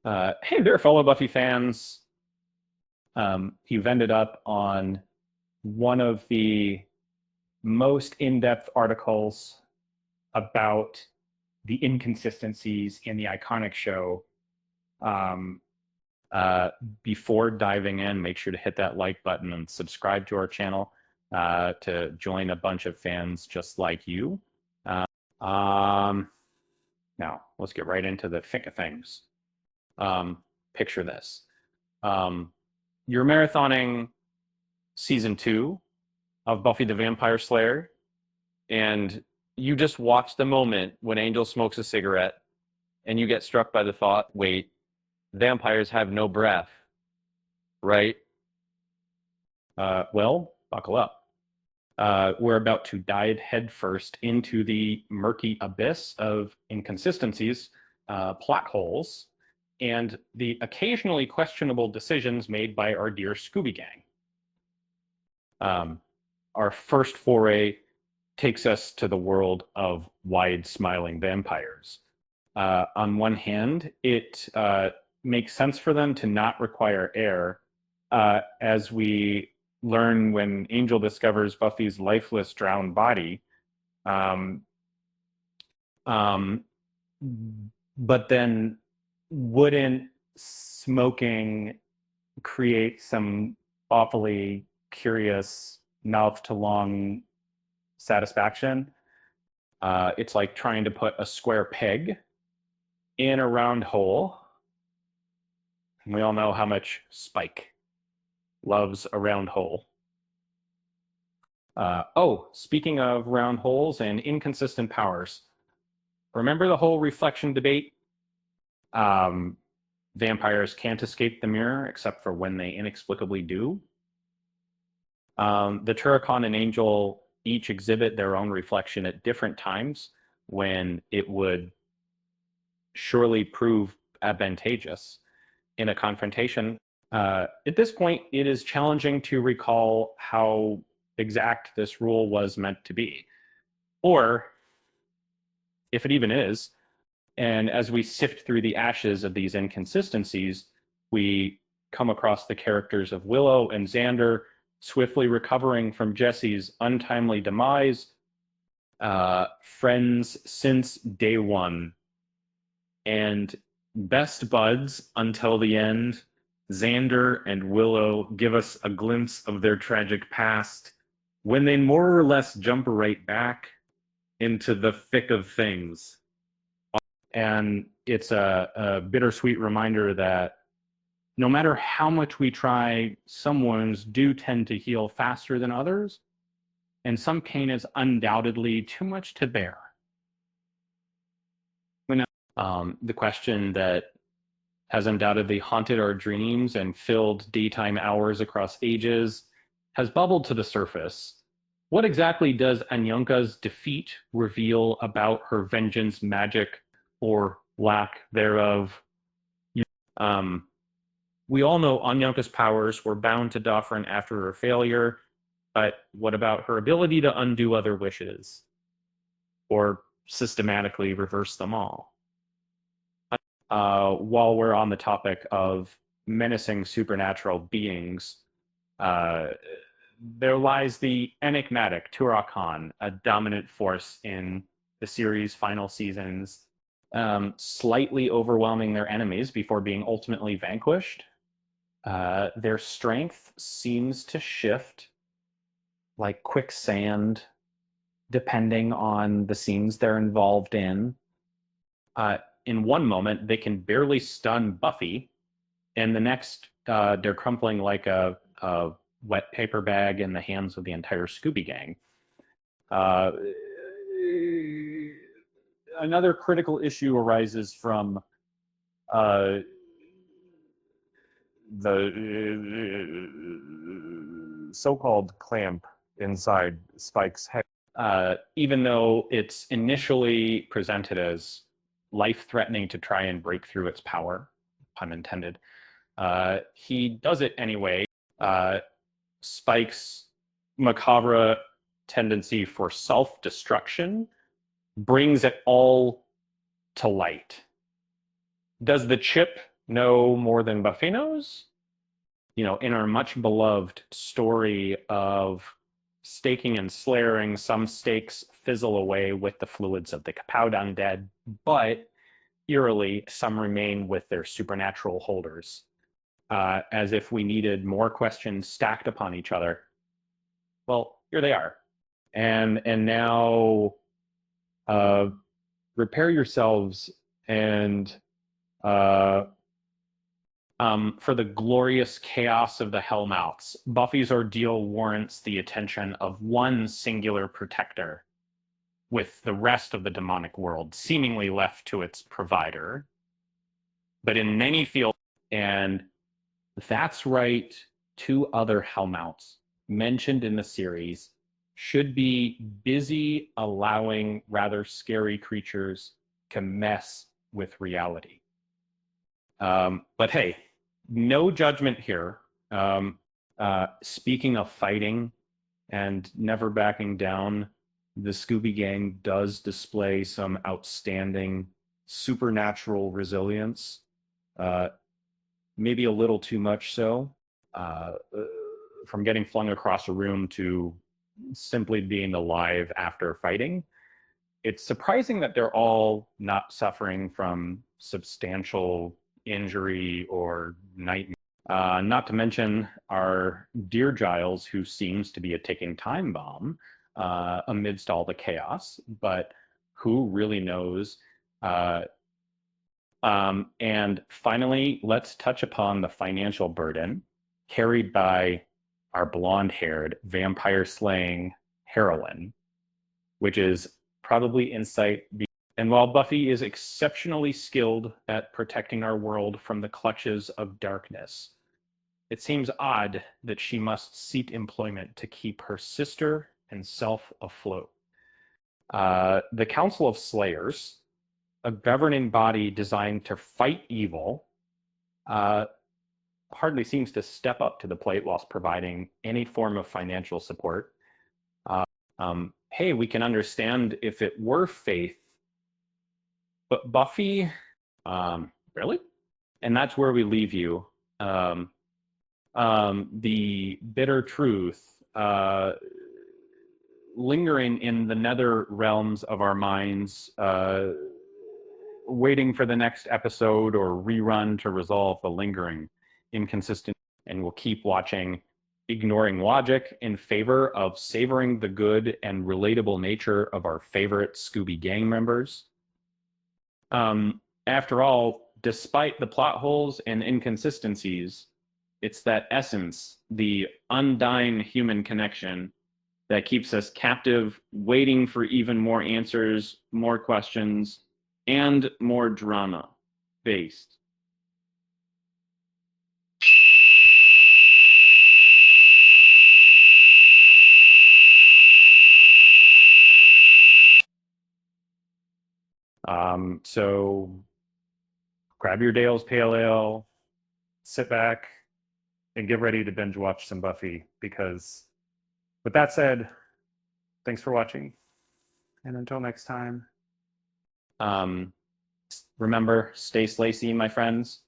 Hey there, fellow Buffy fans. You've ended up on one of the most in-depth articles about the inconsistencies in the iconic show. Um, uh, Before diving in, make sure to hit that like button and subscribe to our channel to join a bunch of fans just like you. Uh, um, Now, let's get right into the thick of things. Picture this. Um, you're marathoning season 2 of Buffy the Vampire Slayer, and you just watch the moment when Angel smokes a cigarette and you get struck by the thought, wait, vampires have no breath, right? Well, buckle up. We're about to dive headfirst into the murky abyss of inconsistencies, plot holes, and the occasionally questionable decisions made by our dear Scooby Gang. Um, our first foray takes us to the world of wide smiling vampires. On one hand, it makes sense for them to not require air, as we learn when Angel discovers Buffy's lifeless, drowned body. Um, um, but then, wouldn't smoking create some awfully curious mouth to lung satisfaction? It's like trying to put a square peg in a round hole. We all know how much Spike loves a round hole. Speaking of round holes and inconsistent powers, remember the whole reflection debate? Um, Vampires can't escape the mirror except for when they inexplicably do. The Turrican and Angel each exhibit their own reflection at different times when it would surely prove advantageous in a confrontation. At this point, it is challenging to recall how exact this rule was meant to be, or if it even is. And as we sift through the ashes of these inconsistencies, we come across the characters of Willow and Xander swiftly recovering from Jesse's untimely demise, friends since day one, and best buds until the end. Xander and Willow give us a glimpse of their tragic past when they more or less jump right back into the thick of things. And it's a bittersweet reminder that no matter how much we try, some wounds do tend to heal faster than others, and some pain is undoubtedly too much to bear. The question that has undoubtedly haunted our dreams and filled daytime hours across ages has bubbled to the surface. What exactly does Anyanka's defeat reveal about her vengeance magic or lack thereof? Um, we all know Anyanka's powers were bound to Dofran after her failure, but what about her ability to undo other wishes or systematically reverse them all? While we're on the topic of menacing supernatural beings, uh, there lies the enigmatic Turakan, a dominant force in the series' final seasons, slightly overwhelming their enemies before being ultimately vanquished. Their strength seems to shift like quicksand depending on the scenes they're involved in. In one moment, they can barely stun Buffy, and the next, they're crumpling like a wet paper bag in the hands of the entire Scooby Gang. Uh, Another critical issue arises from uh, the so-called clamp inside Spike's head. Even though it's initially presented as life-threatening to try and break through its power, pun intended, he does it anyway. Uh, Spike's macabre tendency for self-destruction brings it all to light. Does the chip know more than Buffy knows. In our much beloved story of staking and slayering, some stakes fizzle away with the fluids of the Kapowd undead, but eerily, some remain with their supernatural holders, as if we needed more questions stacked upon each other. Well, here they are. And now repair yourselves and uh, for the glorious chaos of the Hellmouths. Buffy's ordeal warrants the attention of one singular protector, with the rest of the demonic world seemingly left to its provider. But in many fields, and that's right, two other Hellmouths mentioned in the series should be busy allowing rather scary creatures to mess with reality. But hey, no judgment here. Speaking of fighting and never backing down, the Scooby Gang does display some outstanding supernatural resilience, uh, maybe a little too much so, uh, from getting flung across a room to simply being alive after fighting. It's surprising that they're all not suffering from substantial injury or nightmare. Not to mention our dear Giles, who seems to be a ticking time bomb amidst all the chaos, but who really knows? Uh, and finally, let's touch upon the financial burden carried by our blonde haired vampire slaying heroine, which is probably insight. And while Buffy is exceptionally skilled at protecting our world from the clutches of darkness, it seems odd that she must seek employment to keep her sister and self afloat. The Council of Slayers, a governing body designed to fight evil, uh, hardly seems to step up to the plate whilst providing any form of financial support. Hey, we can understand if it were faith, but Buffy, really? And that's where we leave you. The bitter truth lingering in the nether realms of our minds, waiting for the next episode or rerun to resolve the lingering inconsistency. And we'll keep watching, ignoring logic in favor of savoring the good and relatable nature of our favorite Scooby Gang members. After all, despite the plot holes and inconsistencies, it's that essence, the undying human connection, that keeps us captive, waiting for even more answers, more questions, and more drama based. So grab your Dale's Pale Ale, sit back, and get ready to binge watch some Buffy. Because, with that said, thanks for watching. And until next time, remember, stay Slacy, my friends.